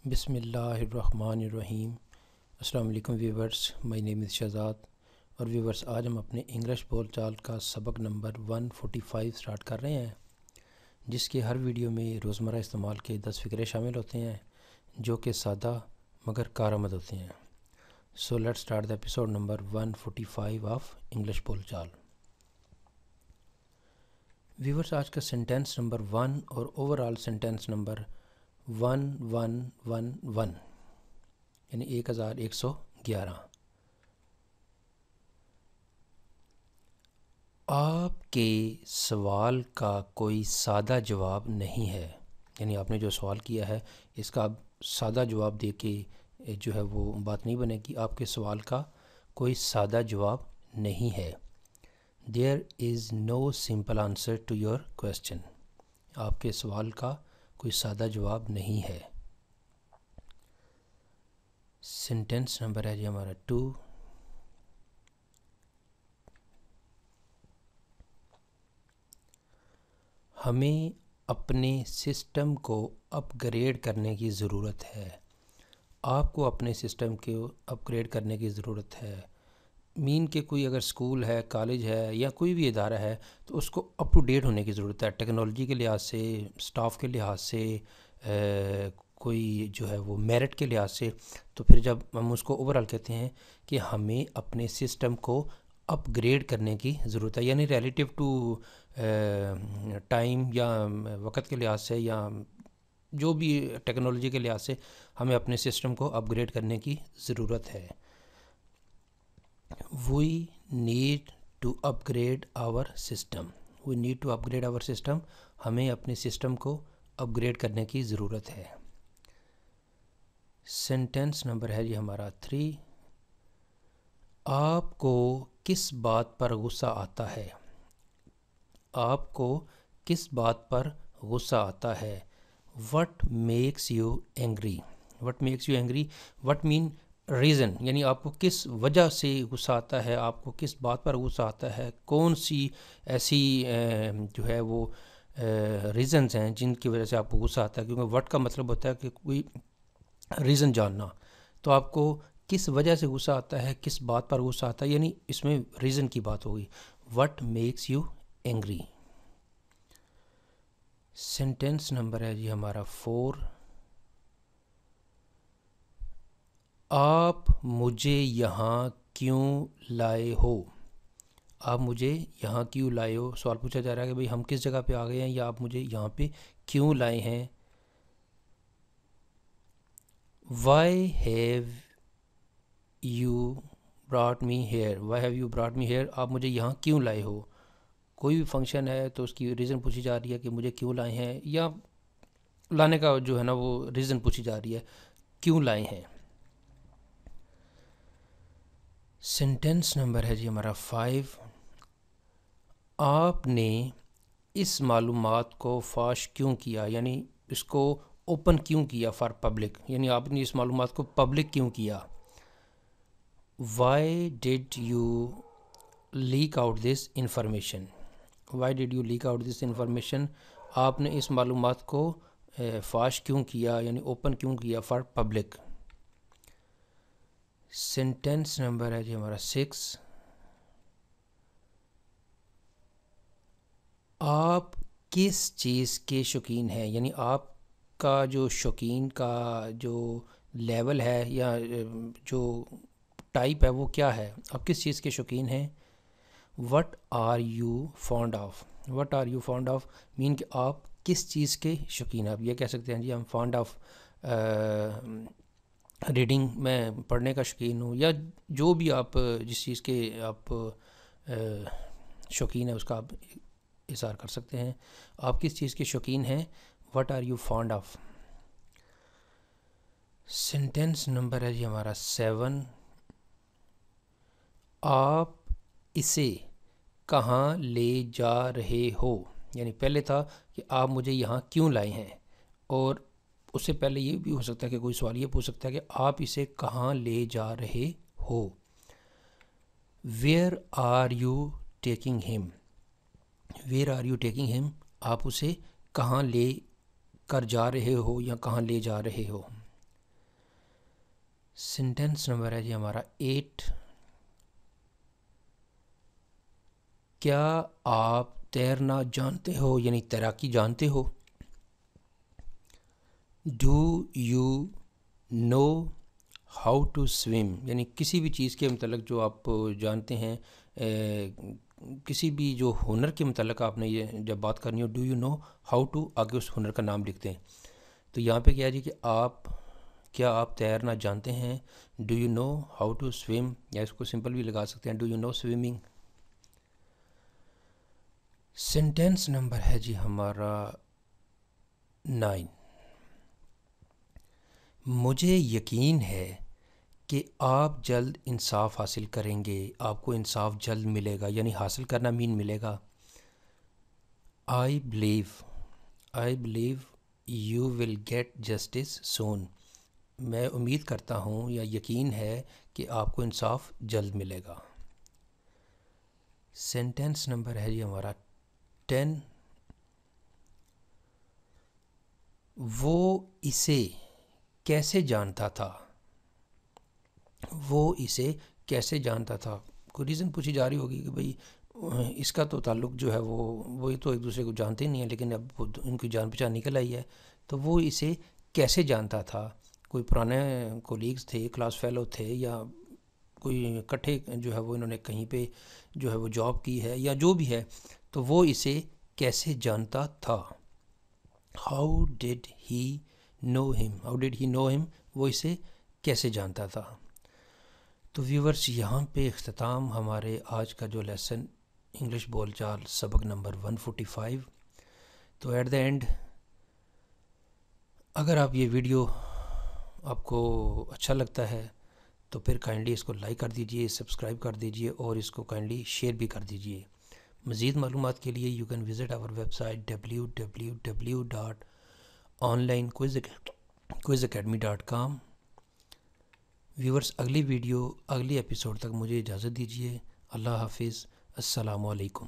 بسم اللہ الرحمن الرحیم۔ السلام علیکم ویورز، مائی نیم از شہزاد اور ویورز آج ہم اپنے انگلش بول چال کا سبق نمبر 145 سٹارٹ کر رہے ہیں، جس کے ہر ویڈیو میں روزمرہ استعمال کے 10 فقرے شامل ہوتے ہیں جو کہ سادہ مگر کارآمد ہوتے ہیں۔ So let start the episode number 145 of English بول چال۔ ویورز آج کا سینٹینس نمبر 1 اور اوورآل سینٹینس نمبر 1111 یعنی 1111۔ آپ کے سوال کا کوئی سادہ جواب نہیں ہے، یعنی آپ نے جو سوال کیا ہے اس کا آپ سادہ جواب دے کے جو ہے وہ بات نہیں بنے گی۔ آپ کے سوال کا کوئی سادہ جواب نہیں ہے۔ There is no simple answer to your question۔ آپ کے سوال کا کوئی سادہ جواب نہیں ہے۔ سینٹینس نمبر ہے جی ہمارا 2۔ ہمیں اپنے سسٹم کو اپ گریڈ کرنے کی ضرورت ہے۔ آپ کو اپنے سسٹم کو اپ گریڈ کرنے کی ضرورت ہے۔ مین کہ کوئی اگر اسکول ہے، کالج ہے یا کوئی بھی ادارہ ہے تو اس کو اپ ٹو ڈیٹ ہونے کی ضرورت ہے، ٹیکنالوجی کے لحاظ سے، سٹاف کے لحاظ سے، کوئی جو ہے وہ میرٹ کے لحاظ سے۔ تو پھر جب ہم اس کو اوورآل کہتے ہیں کہ ہمیں اپنے سسٹم کو اپ گریڈ کرنے کی ضرورت ہے، یعنی ریلیٹیو ٹو ٹائم یا وقت کے لحاظ سے یا جو بھی ٹیکنالوجی کے لحاظ سے ہمیں اپنے سسٹم کو اپ گریڈ کرنے کی ضرورت ہے۔ We need to upgrade our system۔ We need to upgrade our system۔ ہمیں اپنے سسٹم کو اپ گریڈ کرنے کی ضرورت ہے۔ سینٹینس نمبر ہے جی ہمارا 3۔ آپ کو کس بات پر غصہ آتا ہے؟ آپ کو کس بات پر غصہ آتا ہے؟ What makes you angry؟ What makes you angry؟ What mean reason, یعنی آپ کو کس وجہ سے غصہ آتا ہے، آپ کو کس بات پر غصہ آتا ہے، کون سی ایسی جو ہے وہ ریزنز ہیں جن کی وجہ سے آپ کو غصہ آتا ہے، کیونکہ وٹ کا مطلب ہوتا ہے کہ کوئی ریزن جاننا۔ تو آپ کو کس وجہ سے غصہ آتا ہے، کس بات پر غصہ آتا ہے، یعنی اس میں ریزن کی بات ہوگی۔ What makes you angry. Sentence number ہے جی ہمارا 4۔ آپ مجھے یہاں کیوں لائے ہو؟ آپ مجھے یہاں کیوں لائے ہو؟ سوال پوچھا جا رہا ہے کہ بھئی ہم کس جگہ پہ آ گئے ہیں یا آپ مجھے یہاں پہ کیوں لائے ہیں۔ Why have you brought me here؟ Why have you brought me here؟ آپ مجھے یہاں کیوں لائے ہو؟ کوئی بھی فنکشن ہے تو اس کی ریزن پوچھی جا رہی ہے کہ مجھے کیوں لائے ہیں، یا لانے کا جو ہے نا وہ ریزن پوچھی جا رہی ہے، کیوں لائے ہیں۔ سینٹینس نمبر ہے جی ہمارا 5۔ آپ نے اس معلومات کو فاش کیوں کیا، یعنی اس کو اوپن کیوں کیا فار پبلک، یعنی آپ نے اس معلومات کو پبلک کیوں کیا۔ Why did you leak out this information? Why did you leak out this information? آپ نے اس معلومات کو فاش کیوں کیا، یعنی اوپن کیوں کیا فار پبلک۔ سینٹینس نمبر ہے جی ہمارا 6۔ آپ کس چیز کے شوقین ہیں، یعنی آپ کا جو شوقین کا جو لیول ہے یا جو ٹائپ ہے وہ کیا ہے، آپ کس چیز کے شوقین ہیں۔ What are you fond of? What are you fond of mean کہ آپ کس چیز کے شوقین ہیں۔ آپ یہ کہہ سکتے ہیں جی ہم فونڈ آف ریڈنگ، میں پڑھنے کا شوقین ہوں، یا جو بھی آپ جس چیز کے آپ شوقین ہیں اس کا آپ اظہار کر سکتے ہیں۔ آپ کس چیز کے شوقین ہیں، what are you fond of. Sentence number ہے جی ہمارا 7۔ آپ اسے کہاں لے جا رہے ہو؟ یعنی پہلے تھا کہ آپ مجھے یہاں کیوں لائے ہیں، اور اس سے پہلے یہ بھی ہو سکتا ہے کہ کوئی سوال یہ پوچھ سکتا ہے کہ آپ اسے کہاں لے جا رہے ہو۔ Where are you taking him? Where are you taking him? آپ اسے کہاں لے کر جا رہے ہو یا کہاں لے جا رہے ہو۔ سینٹینس نمبر ہے جی ہمارا 8. کیا آپ تیرنا جانتے ہو، یعنی تیراکی جانتے ہو؟ Do you know how to swim, یعنی کسی بھی چیز کے متعلق جو آپ جانتے ہیں، کسی بھی جو ہنر کے متعلق آپ نے یہ جب بات کرنی ہو، do you know how to, آگے اس ہنر کا نام لکھتے ہیں. تو یہاں پہ کیا ہے جی کہ کیا آپ تیرنا جانتے ہیں، do you know how to swim, یا اس کو سمپل بھی لگا سکتے ہیں، do you know swimming. Sentence number ہے جی ہمارا 9. مجھے یقین ہے کہ آپ جلد انصاف حاصل کریں گے، آپ کو انصاف جلد ملے گا، یعنی حاصل کرنا مین ملے گا. I believe you will get justice soon. میں امید کرتا ہوں یا یقین ہے کہ آپ کو انصاف جلد ملے گا. سینٹینس نمبر ہے جی ہمارا 10. وہ اسے کیسے جانتا تھا؟ وہ اسے کیسے جانتا تھا، کوئی ریزن پوچھی جا رہی ہوگی کہ بھئی اس کا تو تعلق جو ہے وہی تو ایک دوسرے کو جانتے نہیں ہیں، لیکن اب ان کی جان پہچان نکل آئی ہے. تو وہ اسے کیسے جانتا تھا؟ کوئی پرانے کولیگز تھے، کلاس فیلو تھے، یا کوئی اکٹھے جو ہے وہ انہوں نے کہیں پہ جو ہے وہ جاب کی ہے، یا جو بھی ہے. تو وہ اسے کیسے جانتا تھا؟ ہاؤ ڈڈ ہی نو ہم، وہ اسے کیسے جانتا تھا. تو ویورز، یہاں پہ اختتام ہمارے آج کا جو لیسن انگلش بول چال سبق نمبر 145. تو ایٹ دا اینڈ، اگر آپ یہ ویڈیو آپ کو اچھا لگتا ہے تو پھر کائنڈلی اس کو لائک کر دیجئے، سبسکرائب کر دیجئے، اور اس کو کائنڈلی شیئر بھی کر دیجئے. مزید معلومات کے لیے you can visit our website www.onlinequizacademy.com. Viewers, اگلی ویڈیو اگلی ایپیسوڈ تک مجھے اجازت دیجیے. اللہ حافظ. السلام علیکم.